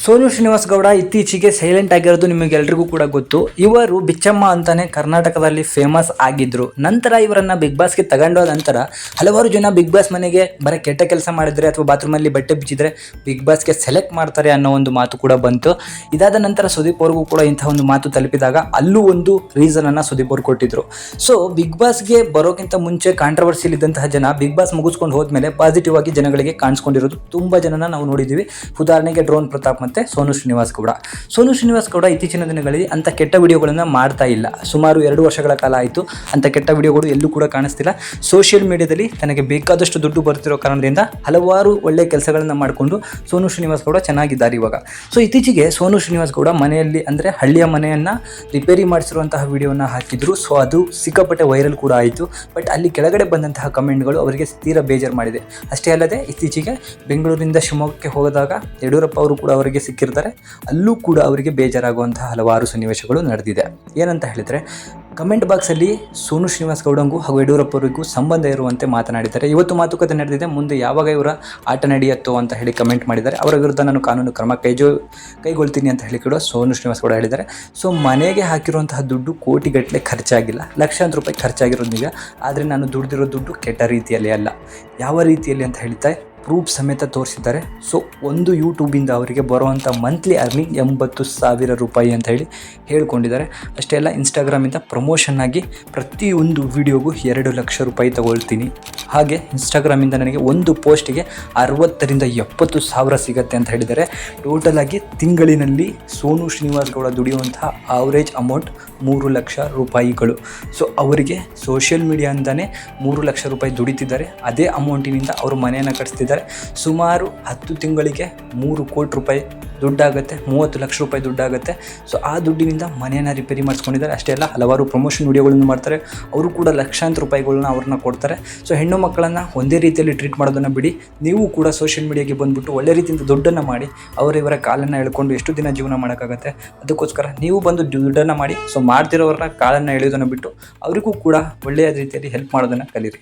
ಸೋನು ಶ್ರೀನಿವಾಸ್ ಗೌಡ ಇತ್ತೀಚೆಗೆ ಸೈಲೆಂಟ್ ಆಗಿರೋದು ನಿಮಗೆಲ್ರಿಗೂ ಕೂಡ ಗೊತ್ತು. ಇವರು ಬಿಚ್ಚಮ್ಮ ಅಂತಾನೆ ಕರ್ನಾಟಕದಲ್ಲಿ ಫೇಮಸ್ ಆಗಿದ್ರು. ನಂತರ ಇವರನ್ನ ಬಿಗ್ ಬಾಸ್ಗೆ ತಗೊಂಡೋದ ನಂತರ ಹಲವಾರು ಜನ ಬಿಗ್ ಬಾಸ್ ಮನೆಗೆ ಬರೀ ಕೆಟ್ಟ ಕೆಲಸ ಮಾಡಿದ್ರೆ ಅಥವಾ ಬಾತ್ರೂಮಲ್ಲಿ ಬಟ್ಟೆ ಬಿಚ್ಚಿದ್ರೆ ಬಿಗ್ ಬಾಸ್ಗೆ ಸೆಲೆಕ್ಟ್ ಮಾಡ್ತಾರೆ ಅನ್ನೋ ಒಂದು ಮಾತು ಕೂಡ ಬಂತು. ಇದಾದ ನಂತರ ಸುದೀಪ್ ಅವ್ರಿಗೂ ಕೂಡ ಇಂತಹ ಒಂದು ಮಾತು ತಲುಪಿದಾಗ ಅಲ್ಲೂ ಒಂದು ರೀಸನ್ ಅನ್ನ ಸುದೀಪ್ ಅವ್ರು ಕೊಟ್ಟಿದ್ರು. ಸೊ ಬಿಗ್ ಬಾಸ್ಗೆ ಬರೋಕ್ಕಿಂತ ಮುಂಚೆ ಕಾಂಟ್ರವರ್ಸಿಯಲ್ಲಿ ಇದ್ದಂತಹ ಜನ ಬಿಗ್ ಬಾಸ್ ಮುಗಿಸ್ಕೊಂಡು ಹೋದ್ಮೇಲೆ ಪಾಸಿಟಿವ್ ಆಗಿ ಜನಗಳಿಗೆ ಕಾಣಿಸ್ಕೊಂಡಿರೋದು ತುಂಬಾ ಜನನ ನಾವು ನೋಡಿದ್ದೀವಿ. ಉದಾಹರಣೆಗೆ ಡ್ರೋನ್ ಪ್ರತಾಪ್ ಮತ್ತೆ ಸೋನು ಶ್ರೀನಿವಾಸ್ ಗೌಡ ಇತ್ತೀಚಿನ ದಿನಗಳಲ್ಲಿ ಅಂತ ಕೆಟ್ಟ ವಿಡಿಯೋಗಳನ್ನು ಮಾಡ್ತಾ ಇಲ್ಲ. ಸುಮಾರು 2 ವರ್ಷಗಳ ಕಾಲ ಆಯಿತು ಅಂತ ಕೆಟ್ಟ ವಿಡಿಯೋಗಳು ಎಲ್ಲೂ ಕೂಡ ಕಾಣಿಸ್ತಿಲ್ಲ. ಸೋಷಿಯಲ್ ಮೀಡಿಯಾದಲ್ಲಿ ತನಗೆ ಬೇಕಾದಷ್ಟು ದುಡ್ಡು ಬರ್ತಿರೋ ಕಾರಣದಿಂದ ಹಲವಾರು ಒಳ್ಳೆಯ ಕೆಲಸಗಳನ್ನು ಮಾಡಿಕೊಂಡು ಸೋನು ಶ್ರೀನಿವಾಸ್ ಗೌಡ ಚೆನ್ನಾಗಿದ್ದಾರೆ ಇವಾಗ. ಸೊ ಇತ್ತೀಚೆಗೆ ಸೋನು ಶ್ರೀನಿವಾಸ್ ಗೌಡ ಮನೆಯಲ್ಲಿ ಅಂದರೆ ಹಳ್ಳಿಯ ಮನೆಯನ್ನು ರಿಪೇರಿ ಮಾಡಿಸಿರುವಂತಹ ವಿಡಿಯೋನ ಹಾಕಿದ್ರು. ಸೊ ಅದು ಸಿಕ್ಕಾಪಟ್ಟೆ ವೈರಲ್ ಕೂಡ ಆಯಿತು. ಬಟ್ ಅಲ್ಲಿ ಕೆಳಗಡೆ ಬಂದಂತಹ ಕಮೆಂಟ್ಗಳು ಅವರಿಗೆ ತೀರಾ ಬೇಜಾರು ಮಾಡಿದೆ. ಅಷ್ಟೇ ಅಲ್ಲದೆ ಇತ್ತೀಚೆಗೆ ಬೆಂಗಳೂರಿನಿಂದ ಶಿವಮೊಗ್ಗಕ್ಕೆ ಹೋದಾಗ ಯಡಿಯೂರಪ್ಪ ಅವರು ಕೂಡ ಅವರಿಗೆ ಸಿಕ್ಕಿರ್ತಾರೆ. ಅಲ್ಲೂ ಕೂಡ ಅವರಿಗೆ ಬೇಜಾರಾಗುವಂತಹ ಹಲವಾರು ಸನ್ನಿವೇಶಗಳು ನಡೆದಿದೆ. ಏನಂತ ಹೇಳಿದರೆ ಕಮೆಂಟ್ ಬಾಕ್ಸಲ್ಲಿ ಸೋನು ಶ್ರೀನಿವಾಸ್ ಗೌಡಂಗೂ ಹಾಗೂ ಯಡಿಯೂರಪ್ಪ ಅವರಿಗೂ ಸಂಬಂಧ ಇರುವಂತೆ ಮಾತನಾಡಿದ್ದಾರೆ. ಇವತ್ತು ಮಾತುಕತೆ ನಡೆದಿದೆ, ಮುಂದೆ ಯಾವಾಗ ಇವರ ಆಟ ನಡೆಯುತ್ತೋ ಅಂತ ಹೇಳಿ ಕಮೆಂಟ್ ಮಾಡಿದ್ದಾರೆ. ಅವರ ವಿರುದ್ಧ ನಾನು ಕಾನೂನು ಕ್ರಮ ಕೈಗೊಳ್ತೀನಿ ಅಂತ ಹೇಳಿ ಕೂಡ ಸೋನು ಶ್ರೀನಿವಾಸ್ ಗೌಡ ಹೇಳಿದ್ದಾರೆ. ಸೊ ಮನೆಗೆ ಹಾಕಿರುವಂತಹ ದುಡ್ಡು ಕೋಟಿಗಟ್ಟಲೆ ಖರ್ಚಾಗಿಲ್ಲ, ಲಕ್ಷಾಂತರ ರೂಪಾಯಿ ಖರ್ಚಾಗಿರೋದು ನಿಜ. ಆದರೆ ನಾನು ದುಡ್ದಿರೋ ದುಡ್ಡು ಕೆಟ್ಟ ರೀತಿಯಲ್ಲಿ ಅಲ್ಲ. ಯಾವ ರೀತಿಯಲ್ಲಿ ಅಂತ ಹೇಳ್ತಾ ಪ್ರೂಫ್ ಸಮೇತ ತೋರಿಸಿದ್ದಾರೆ. ಸೊ ಒಂದು ಯೂಟ್ಯೂಬಿಂದ ಅವರಿಗೆ ಬರುವಂಥ ಮಂತ್ಲಿ ಅರ್ನಿಂಗ್ 80,000 ರೂಪಾಯಿ ಅಂತ ಹೇಳಿ ಹೇಳ್ಕೊಂಡಿದ್ದಾರೆ. ಅಷ್ಟೇ ಅಲ್ಲ, ಇನ್ಸ್ಟಾಗ್ರಾಮಿಂದ ಪ್ರಮೋಷನ್ ಆಗಿ ಪ್ರತಿಯೊಂದು ವಿಡಿಯೋಗೂ 2 ಲಕ್ಷ ರೂಪಾಯಿ ತಗೊಳ್ತೀನಿ. ಹಾಗೆ ಇನ್ಸ್ಟಾಗ್ರಾಮಿಂದ ನನಗೆ ಒಂದು ಪೋಸ್ಟಿಗೆ 60,000 to 70,000 ಸಿಗುತ್ತೆ ಅಂತ ಹೇಳಿದ್ದಾರೆ. ಟೋಟಲ್ ಆಗಿ ತಿಂಗಳಿನಲ್ಲಿ ಸೋನು ಶ್ರೀನಿವಾಸ್ ಗೌಡ ದುಡಿಯುವಂತಹ ಆವ್ರೇಜ್ ಅಮೌಂಟ್ 3 ಲಕ್ಷ ರೂಪಾಯಿಗಳು. ಸೊ ಅವರಿಗೆ ಸೋಷಿಯಲ್ ಮೀಡಿಯಾದಿಂದನೇ 3 ಲಕ್ಷ ರೂಪಾಯಿ ದುಡಿತಿದ್ದಾರೆ. ಅದೇ ಅಮೌಂಟಿನಿಂದ ಅವರು ಮನೆಯನ್ನು ಕಟ್ಟಿಸ್ತಿದ್ದಾರೆ. ಸುಮಾರು 10 ತಿಂಗಳಿಗೆ 3 ಕೋಟಿ ರೂಪಾಯಿ ದುಡ್ಡಾಗುತ್ತೆ, 30 ಲಕ್ಷ ರೂಪಾಯಿ ದುಡ್ಡಾಗುತ್ತೆ. ಸೊ ಆ ದುಡ್ಡಿನಿಂದ ಮನೆಯನ್ನು ರಿಪೇರಿ ಮಾಡಿಸ್ಕೊಂಡಿದ್ದಾರೆ. ಅಷ್ಟೇ ಅಲ್ಲ, ಹಲವಾರು ಪ್ರಮೋಷನ್ ವಿಡಿಯೋಗಳನ್ನು ಮಾಡ್ತಾರೆ. ಅವರು ಕೂಡ ಲಕ್ಷಾಂತರ ರೂಪಾಯಿಗಳನ್ನ ಅವ್ರನ್ನ ಕೊಡ್ತಾರೆ. ಸೊ ಹೆಣ್ಣು ಮಕ್ಕಳನ್ನು ಒಂದೇ ರೀತಿಯಲ್ಲಿ ಟ್ರೀಟ್ ಮಾಡೋದನ್ನು ಬಿಡಿ, ನೀವು ಕೂಡ ಸೋಷಿಯಲ್ ಮೀಡಿಯಾಗೆ ಬಂದುಬಿಟ್ಟು ಒಳ್ಳೆ ರೀತಿಯಿಂದ ದುಡ್ಡನ್ನು ಮಾಡಿ ಅವರಿವರ ಕಾಲನ್ನು ಎಳ್ಕೊಂಡು ಎಷ್ಟು ದಿನ ಜೀವನ ಮಾಡೋಕ್ಕಾಗತ್ತೆ. ಅದಕ್ಕೋಸ್ಕರ ನೀವು ಬಂದು ದುಡ್ಡನ್ನು ಮಾಡಿ. ಸೊ ಮಾಡ್ತಿರೋವ್ರನ್ನ ಕಾಲನ್ನು ಎಳೆಯೋದನ್ನು ಬಿಟ್ಟು ಅವರಿಗೂ ಕೂಡ ಒಳ್ಳೆಯ ರೀತಿಯಲ್ಲಿ ಹೆಲ್ಪ್ ಮಾಡೋದನ್ನು ಕಲೀರಿ.